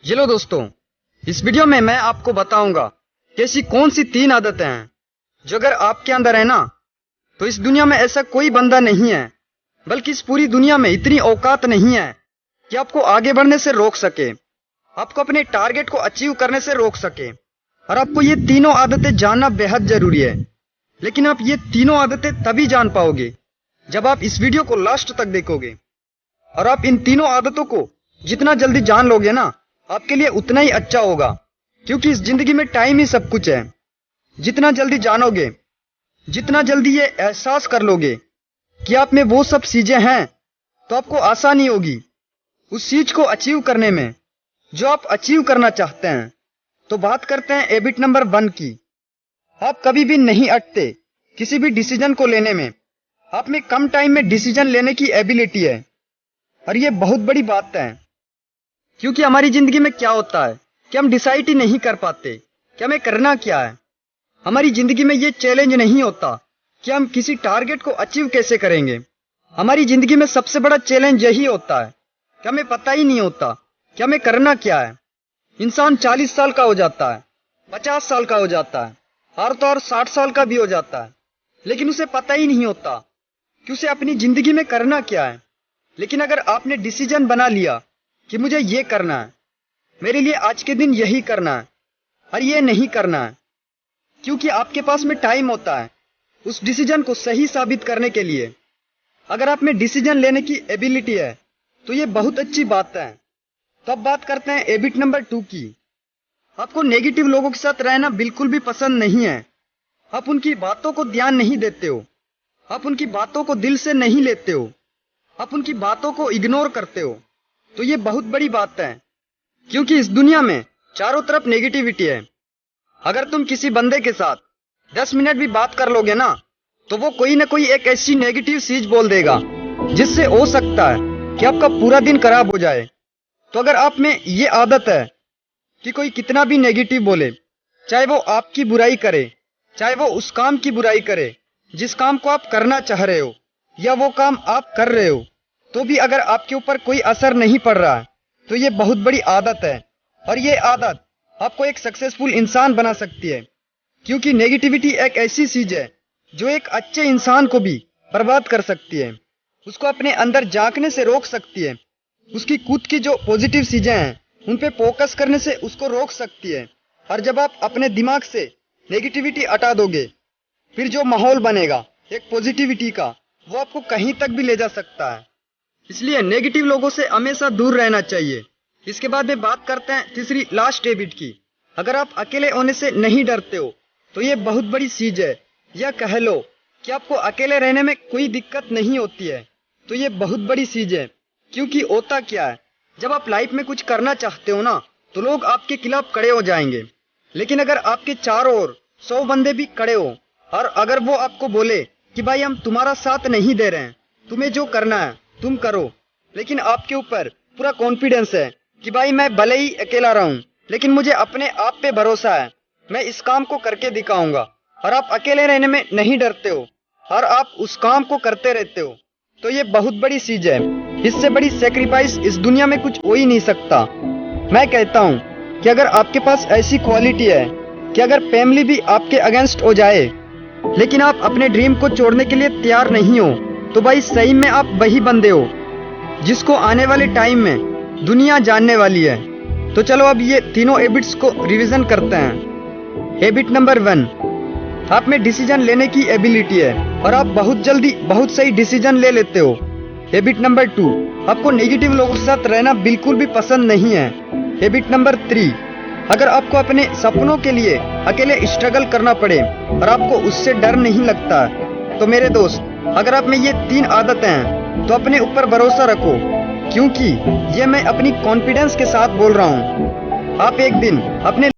चलो दोस्तों, इस वीडियो में मैं आपको बताऊंगा कि ऐसी कौन सी 3 आदतें हैं जो अगर आपके अंदर है ना, तो इस दुनिया में ऐसा कोई बंदा नहीं है, बल्कि इस पूरी दुनिया में इतनी औकात नहीं है कि आपको आगे बढ़ने से रोक सके, आपको अपने टारगेट को अचीव करने से रोक सके। और आपको ये तीनों आदतें जानना बेहद जरूरी है। लेकिन आप ये तीनों आदतें तभी जान पाओगे जब आप इस वीडियो को लास्ट तक देखोगे। और आप इन तीनों आदतों को जितना जल्दी जान लोगे ना, आपके लिए उतना ही अच्छा होगा, क्योंकि इस जिंदगी में टाइम ही सब कुछ है। जितना जल्दी जानोगे, जितना जल्दी ये एहसास कर लोगे कि आप में वो सब चीजें हैं, तो आपको आसानी होगी उस चीज को अचीव करने में जो आप अचीव करना चाहते हैं। तो बात करते हैं हैबिट नंबर 1 की। आप कभी भी नहीं अटते किसी भी डिसीजन को लेने में। आप में कम टाइम में डिसीजन लेने की एबिलिटी है, और ये बहुत बड़ी बात है, क्योंकि हमारी जिंदगी में क्या होता है कि हम डिसाइड ही नहीं कर पाते कि हमें करना क्या है। हमारी जिंदगी में ये चैलेंज नहीं होता कि हम किसी टारगेट को अचीव कैसे करेंगे। हमारी जिंदगी में सबसे बड़ा चैलेंज यही होता है कि हमें पता ही नहीं होता कि हमें करना क्या है। इंसान 40 साल का हो जाता है, 50 साल का हो जाता है, और तो और 60 साल का भी हो जाता है, लेकिन उसे पता ही नहीं होता कि उसे अपनी जिंदगी में करना क्या है। लेकिन अगर आपने डिसीजन बना लिया कि मुझे ये करना है, मेरे लिए आज के दिन यही करना है और ये नहीं करना है, क्योंकि आपके पास में टाइम होता है उस डिसीजन को सही साबित करने के लिए। अगर आप में डिसीजन लेने की एबिलिटी है तो ये बहुत अच्छी बात है। तो अब बात करते हैं हैबिट नंबर 2 की। आपको नेगेटिव लोगों के साथ रहना बिल्कुल भी पसंद नहीं है। आप उनकी बातों को ध्यान नहीं देते हो, आप उनकी बातों को दिल से नहीं लेते हो, आप उनकी बातों को इग्नोर करते हो। तो ये बहुत बड़ी बात है, क्योंकि इस दुनिया में चारों तरफ नेगेटिविटी है। अगर तुम किसी बंदे के साथ 10 मिनट भी बात कर लोगे ना, तो वो कोई ना कोई एक ऐसी नेगेटिव चीज बोल देगा जिससे हो सकता है कि आपका पूरा दिन खराब हो जाए। तो अगर आप में ये आदत है कि कोई कितना भी नेगेटिव बोले, चाहे वो आपकी बुराई करे, चाहे वो उस काम की बुराई करे जिस काम को आप करना चाह रहे हो, या वो काम आप कर रहे हो, तो भी अगर आपके ऊपर कोई असर नहीं पड़ रहा है, तो ये बहुत बड़ी आदत है। और ये आदत आपको एक सक्सेसफुल इंसान बना सकती है, क्योंकि नेगेटिविटी एक ऐसी चीज है जो एक अच्छे इंसान को भी बर्बाद कर सकती है, उसको अपने अंदर झांकने से रोक सकती है, उसकी खुद की जो पॉजिटिव चीजें हैं उन पे फोकस करने से उसको रोक सकती है। और जब आप अपने दिमाग से नेगेटिविटी हटा दोगे, फिर जो माहौल बनेगा एक पॉजिटिविटी का, वो आपको कहीं तक भी ले जा सकता है। इसलिए नेगेटिव लोगों से हमेशा दूर रहना चाहिए। इसके बाद में बात करते हैं तीसरी लास्ट हैबिट की। अगर आप अकेले होने से नहीं डरते हो, तो ये बहुत बड़ी चीज है। या कह लो कि आपको अकेले रहने में कोई दिक्कत नहीं होती है, तो ये बहुत बड़ी चीज है। क्योंकि होता क्या है, जब आप लाइफ में कुछ करना चाहते हो ना, तो लोग आपके खिलाफ खड़े हो जाएंगे। लेकिन अगर आपके चारों ओर 100 बंदे भी खड़े हो, और अगर वो आपको बोले कि भाई हम तुम्हारा साथ नहीं दे रहे हैं, तुम्हें जो करना है तुम करो, लेकिन आपके ऊपर पूरा कॉन्फिडेंस है कि भाई मैं भले ही अकेला रहूं, लेकिन मुझे अपने आप पे भरोसा है, मैं इस काम को करके दिखाऊंगा, और आप अकेले रहने में नहीं डरते हो और आप उस काम को करते रहते हो, तो ये बहुत बड़ी चीज है। इससे बड़ी सेक्रीफाइस इस दुनिया में कुछ हो ही नहीं सकता। मैं कहता हूँ कि अगर आपके पास ऐसी क्वालिटी है कि अगर फैमिली भी आपके अगेंस्ट हो जाए, लेकिन आप अपने ड्रीम को छोड़ने के लिए तैयार नहीं हो, तो भाई सही में आप वही बंदे हो जिसको आने वाले टाइम में दुनिया जानने वाली है। तो चलो अब ये तीनों हैबिट्स को रिवीजन करते हैं। हैबिट नंबर 1, आप में डिसीजन लेने की एबिलिटी है और आप बहुत जल्दी बहुत सही डिसीजन ले लेते हो। हैबिट नंबर 2, आपको नेगेटिव लोगों के साथ रहना बिल्कुल भी पसंद नहीं है। हैबिट नंबर 3, अगर आपको अपने सपनों के लिए अकेले स्ट्रगल करना पड़े और आपको उससे डर नहीं लगता, तो मेरे दोस्त, अगर आप में ये 3 आदतें हैं तो अपने ऊपर भरोसा रखो, क्योंकि ये मैं अपनी कॉन्फिडेंस के साथ बोल रहा हूँ। आप एक दिन अपने